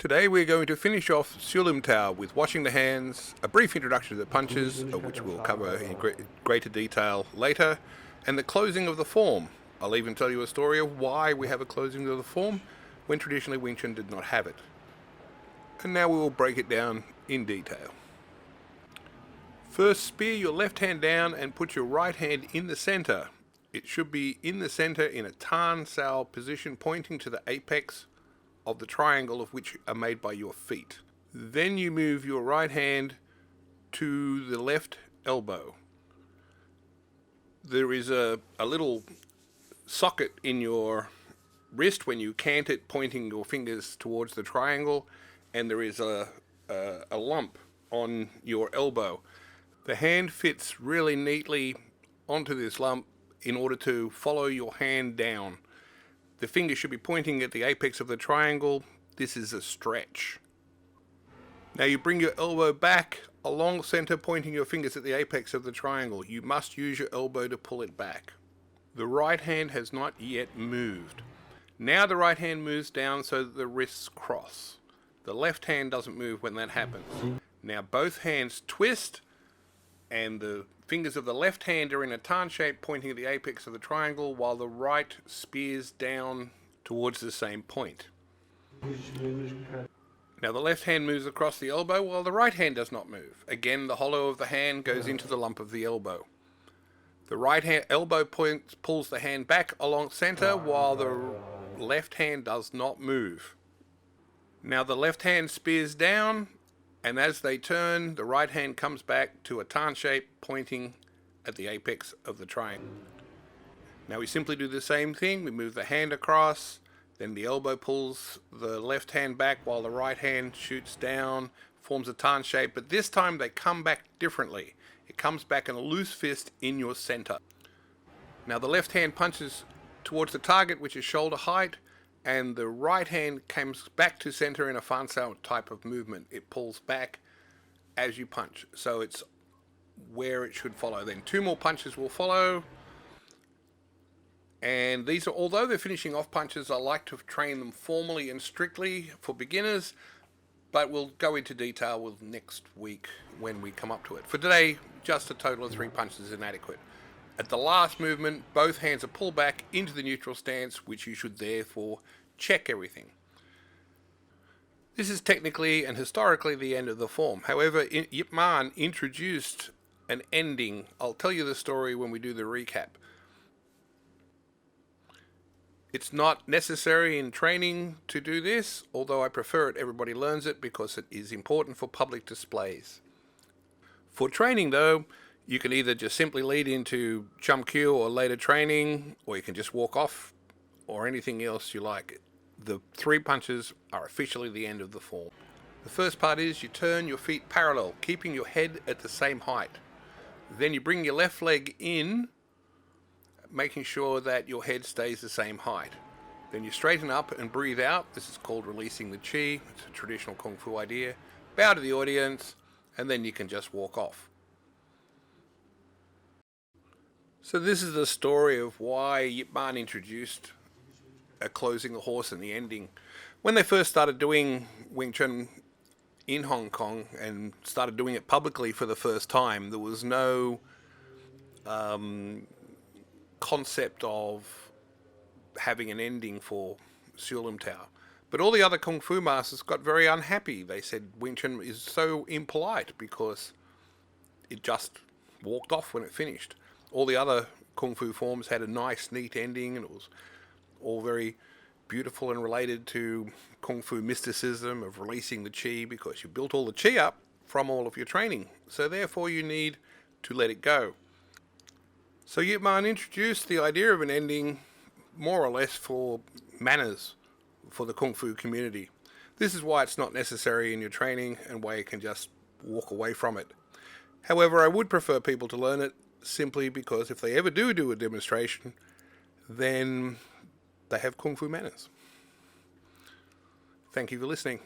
Today we're going to finish off Sulim Tao with washing the hands, a brief introduction to the punches, which we'll cover in greater detail later, and the closing of the form. I'll even tell you a story of why we have a closing of the form when traditionally Wing Chun did not have it. And now we will break it down in detail. First, spear your left hand down and put your right hand in the center. It should be in the center in a Tan Sao position, pointing to the apex of the triangle of which are made by your feet. Then you move your right hand to the left elbow. There is a little socket in your wrist when you cant it, pointing your fingers towards the triangle, and there is a lump on your elbow. The hand fits really neatly onto this lump in order to follow your hand down. The finger should be pointing at the apex of the triangle. This is a stretch. Now you bring your elbow back along center, pointing your fingers at the apex of the triangle. You must use your elbow to pull it back. The right hand has not yet moved. Now the right hand moves down so that the wrists cross. The left hand doesn't move when that happens. Now both hands twist, and the fingers of the left hand are in a Tan shape, pointing at the apex of the triangle, while the right spears down towards the same point. Now the left hand moves across the elbow while the right hand does not move. Again, the hollow of the hand goes into the lump of the elbow. The right hand elbow pulls the hand back along center while the left hand does not move. Now the left hand spears down, and as they turn, the right hand comes back to a Tan shape, pointing at the apex of the triangle. Now we simply do the same thing. We move the hand across, then the elbow pulls the left hand back while the right hand shoots down, forms a Tan shape, but this time they come back differently. It comes back in a loose fist in your center. Now the left hand punches towards the target, which is shoulder height, and the right hand comes back to center in a Fan Sao type of movement. It pulls back as you punch, so it's where it should follow. Then two more punches will follow, and these are, although they're finishing off punches, I like to train them formally and strictly for beginners, but we'll go into detail with next week when we come up to it. For today, just a total of 3 punches is inadequate. At the last movement, both hands are pulled back into the neutral stance, which you should therefore check everything. This is technically and historically the end of the form. However, Yip Man introduced an ending. I'll tell you the story when we do the recap. It's not necessary in training to do this, although I prefer it. Everybody learns it because it is important for public displays. For training though, you can either just simply lead into Chum Kyu or later training, or you can just walk off, or anything else you like. The 3 punches are officially the end of the form. The first part is you turn your feet parallel, keeping your head at the same height. Then you bring your left leg in, making sure that your head stays the same height. Then you straighten up and breathe out. This is called releasing the chi. It's a traditional Kung Fu idea. Bow to the audience, and then you can just walk off. So this is the story of why Yip Man introduced a closing the horse and the ending. When they first started doing Wing Chun in Hong Kong and started doing it publicly for the first time, there was no concept of having an ending for Sulim Tao. But all the other Kung Fu masters got very unhappy. They said Wing Chun is so impolite because it just walked off when it finished. All the other Kung Fu forms had a nice, neat ending, and it was all very beautiful and related to Kung Fu mysticism of releasing the chi, because you built all the chi up from all of your training. So therefore you need to let it go. So Yip Man introduced the idea of an ending more or less for manners for the Kung Fu community. This is why it's not necessary in your training and why you can just walk away from it. However, I would prefer people to learn it, simply because if they ever do a demonstration, then they have Kung Fu manners. Thank you for listening.